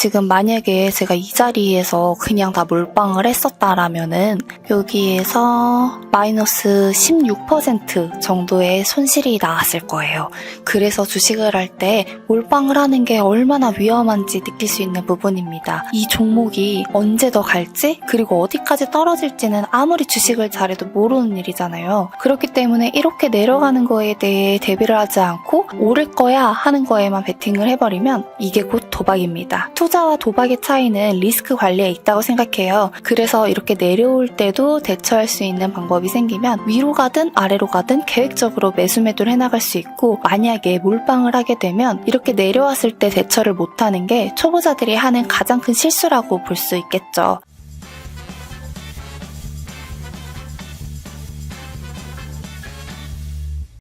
지금 만약에 제가 이 자리에서 그냥 다 몰빵을 했었다라면은 여기에서 마이너스 16% 정도의 손실이 나왔을 거예요. 그래서 주식을 할 때 몰빵을 하는 게 얼마나 위험한지 느낄 수 있는 부분입니다. 이 종목이 언제 더 갈지 그리고 어디까지 떨어질지는 아무리 주식을 잘해도 모르는 일이잖아요. 그렇기 때문에 이렇게 내려가는 거에 대해 대비를 하지 않고 오를 거야 하는 거에만 베팅을 해버리면 이게 곧 도박입니다. 투자와 도박의 차이는 리스크 관리에 있다고 생각해요. 그래서 이렇게 내려올 때도 대처할 수 있는 방법이 생기면 위로 가든 아래로 가든 계획적으로 매수 매도를 해나갈 수 있고, 만약에 몰빵을 하게 되면 이렇게 내려왔을 때 대처를 못하는 게 초보자들이 하는 가장 큰 실수라고 볼 수 있겠죠.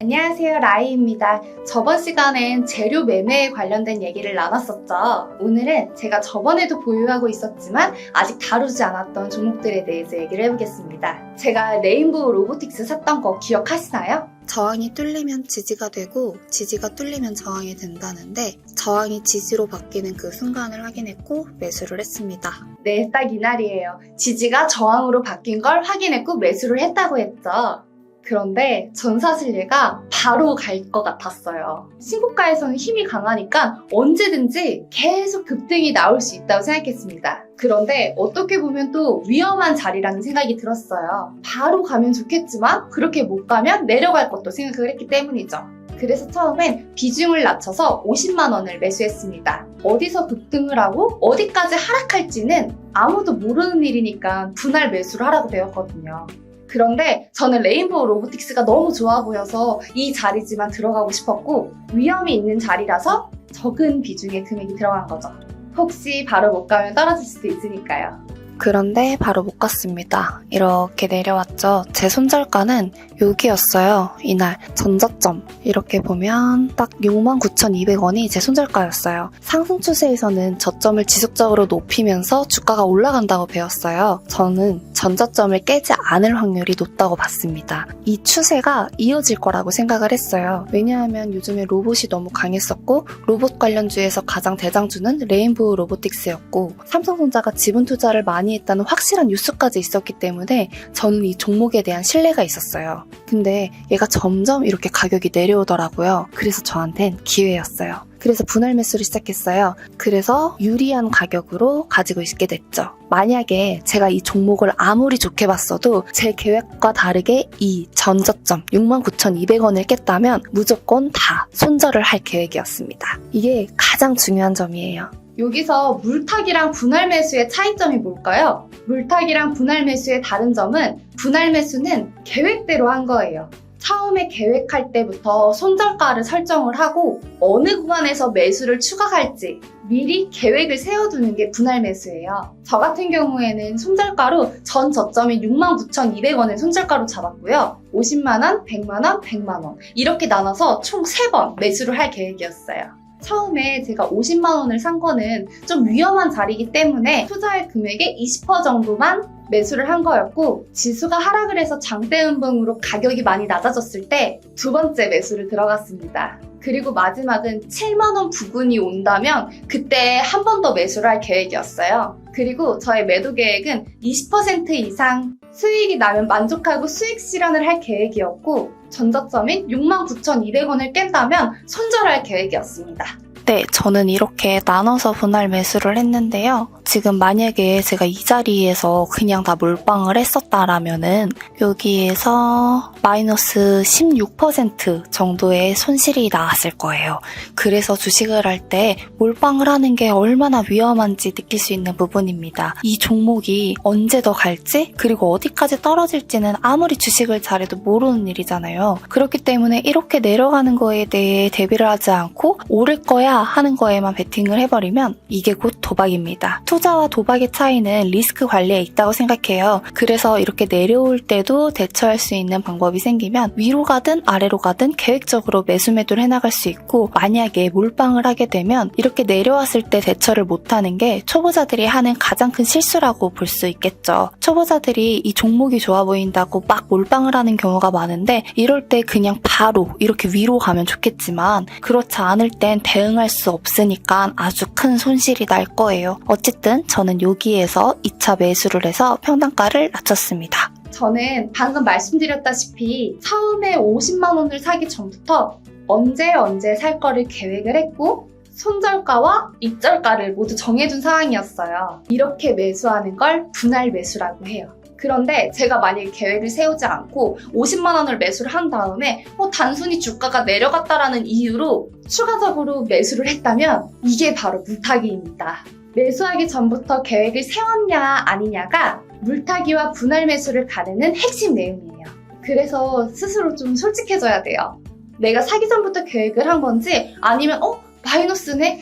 안녕하세요, 라이입니다. 저번 시간엔 재료 매매에 관련된 얘기를 나눴었죠. 오늘은 제가 저번에도 보유하고 있었지만 아직 다루지 않았던 종목들에 대해서 얘기를 해보겠습니다. 제가 레인보우 로보틱스 샀던 거 기억하시나요? 저항이 뚫리면 지지가 되고 지지가 뚫리면 저항이 된다는데, 저항이 지지로 바뀌는 그 순간을 확인했고 매수를 했습니다. 네, 딱 이날이에요. 지지가 저항으로 바뀐 걸 확인했고 매수를 했다고 했죠. 그런데 전사슬례가 바로 갈 것 같았어요. 신고가에서는 힘이 강하니까 언제든지 계속 급등이 나올 수 있다고 생각했습니다. 그런데 어떻게 보면 또 위험한 자리라는 생각이 들었어요. 바로 가면 좋겠지만 그렇게 못 가면 내려갈 것도 생각을 했기 때문이죠. 그래서 처음엔 비중을 낮춰서 50만 원을 매수했습니다. 어디서 급등을 하고 어디까지 하락할지는 아무도 모르는 일이니까 분할 매수를 하라고 되었거든요. 그런데 저는 레인보우 로보틱스가 너무 좋아 보여서 이 자리지만 들어가고 싶었고, 위험이 있는 자리라서 적은 비중의 금액이 들어간 거죠. 혹시 바로 못 가면 떨어질 수도 있으니까요. 그런데 바로 못 갔습니다. 이렇게 내려왔죠. 제 손절가는 여기였어요. 이날 전저점 이렇게 보면 딱 69,200원이 제 손절가였어요. 상승 추세에서는 저점을 지속적으로 높이면서 주가가 올라간다고 배웠어요. 저는 전저점을 깨지 않을 확률이 높다고 봤습니다. 이 추세가 이어질 거라고 생각을 했어요. 왜냐하면 요즘에 로봇이 너무 강했었고, 로봇 관련주에서 가장 대장주는 레인보우 로보틱스였고, 삼성전자가 지분 투자를 많이 했다는 확실한 뉴스까지 있었기 때문에 저는 이 종목에 대한 신뢰가 있었어요. 근데 얘가 점점 이렇게 가격이 내려오더라고요. 그래서 저한텐 기회였어요. 그래서 분할 매수를 시작했어요. 그래서 유리한 가격으로 가지고 있게 됐죠. 만약에 제가 이 종목을 아무리 좋게 봤어도 제 계획과 다르게 이 전저점 69,200원을 깼다면 무조건 다 손절을 할 계획이었습니다. 이게 가장 중요한 점이에요. 여기서 물타기랑 분할 매수의 차이점이 뭘까요? 물타기랑 분할 매수의 다른 점은, 분할 매수는 계획대로 한 거예요. 처음에 계획할 때부터 손절가를 설정을 하고 어느 구간에서 매수를 추가할지 미리 계획을 세워두는 게 분할 매수예요. 저 같은 경우에는 손절가로 전 저점이 69,200원을 손절가로 잡았고요. 50만원, 100만원, 100만원 이렇게 나눠서 총 3번 매수를 할 계획이었어요. 처음에 제가 50만 원을 산 거는 좀 위험한 자리이기 때문에 투자할 금액의 20% 정도만 매수를 한 거였고, 지수가 하락을 해서 장대음봉으로 가격이 많이 낮아졌을 때 두 번째 매수를 들어갔습니다. 그리고 마지막은 7만 원 부근이 온다면 그때 한 번 더 매수를 할 계획이었어요. 그리고 저의 매도 계획은 20% 이상 수익이 나면 만족하고 수익 실현을 할 계획이었고, 전저점인 69,200원을 깬다면 손절할 계획이었습니다. 네, 저는 이렇게 나눠서 분할 매수를 했는데요. 지금 만약에 제가 이 자리에서 그냥 다 몰빵을 했었다라면은 여기에서 마이너스 16% 정도의 손실이 나왔을 거예요. 그래서 주식을 할 때 몰빵을 하는 게 얼마나 위험한지 느낄 수 있는 부분입니다. 이 종목이 언제 더 갈지 그리고 어디까지 떨어질지는 아무리 주식을 잘해도 모르는 일이잖아요. 그렇기 때문에 이렇게 내려가는 거에 대해 대비를 하지 않고 오를 거야 하는 거에만 베팅을 해버리면 이게 곧 도박입니다. 투자와 도박의 차이는 리스크 관리에 있다고 생각해요. 그래서 이렇게 내려올 때도 대처할 수 있는 방법이 생기면 위로 가든 아래로 가든 계획적으로 매수 매도를 해나갈 수 있고, 만약에 몰빵을 하게 되면 이렇게 내려왔을 때 대처를 못하는 게 초보자들이 하는 가장 큰 실수라고 볼 수 있겠죠. 초보자들이 이 종목이 좋아 보인다고 막 몰빵을 하는 경우가 많은데, 이럴 때 그냥 바로 이렇게 위로 가면 좋겠지만 그렇지 않을 땐 대응할 수 없으니까 아주 큰 손실이 날 거예요. 어쨌든 저는 여기에서 2차 매수를 해서 평단가를 낮췄습니다. 저는 방금 말씀드렸다시피 처음에 50만 원을 사기 전부터 언제 살 거를 계획을 했고, 손절가와 입절가를 모두 정해둔 상황이었어요. 이렇게 매수하는 걸 분할 매수라고 해요. 그런데 제가 만약에 계획을 세우지 않고 50만 원을 매수를 한 다음에 단순히 주가가 내려갔다라는 이유로 추가적으로 매수를 했다면 이게 바로 물타기입니다. 매수하기 전부터 계획을 세웠냐 아니냐가 물타기와 분할 매수를 가르는 핵심 내용이에요. 그래서 스스로 좀 솔직해져야 돼요. 내가 사기 전부터 계획을 한 건지, 아니면 마이너스네?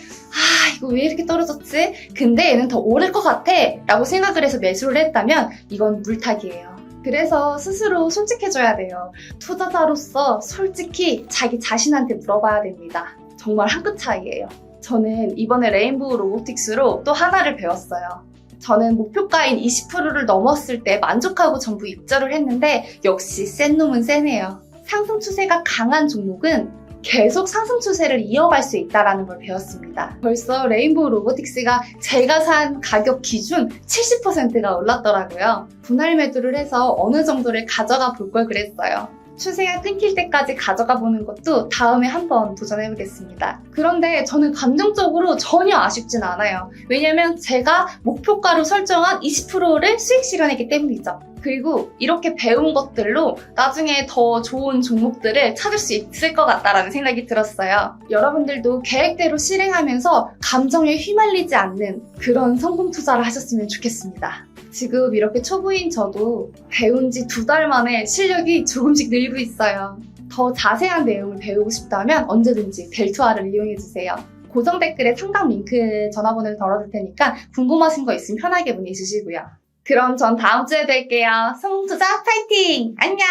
이거 왜 이렇게 떨어졌지? 근데 얘는 더 오를 것 같아 라고 생각을 해서 매수를 했다면 이건 물타기예요. 그래서 스스로 솔직해져야 돼요. 투자자로서 솔직히 자기 자신한테 물어봐야 됩니다. 정말 한 끗 차이예요. 저는 이번에 레인보우 로보틱스로 또 하나를 배웠어요. 저는 목표가인 20%를 넘었을 때 만족하고 전부 입절을 했는데, 역시 센 놈은 세네요. 상승 추세가 강한 종목은 계속 상승 추세를 이어갈 수 있다는 걸 배웠습니다. 벌써 레인보우 로보틱스가 제가 산 가격 기준 70%가 올랐더라고요. 분할 매도를 해서 어느 정도를 가져가 볼 걸 그랬어요. 추세가 끊길 때까지 가져가 보는 것도 다음에 한번 도전해보겠습니다. 그런데 저는 감정적으로 전혀 아쉽진 않아요. 왜냐면 제가 목표가로 설정한 20%를 수익 실현했기 때문이죠. 그리고 이렇게 배운 것들로 나중에 더 좋은 종목들을 찾을 수 있을 것 같다라는 생각이 들었어요. 여러분들도 계획대로 실행하면서 감정에 휘말리지 않는 그런 성공 투자를 하셨으면 좋겠습니다. 지금 이렇게 초보인 저도 배운 지 2달 만에 실력이 조금씩 늘고 있어요. 더 자세한 내용을 배우고 싶다면 언제든지 델투아를 이용해주세요. 고정 댓글에 상담 링크 전화번호를 걸어둘 테니까 궁금하신 거 있으면 편하게 문의 주시고요. 그럼 전 다음 주에 뵐게요. 성공투자 파이팅! 안녕!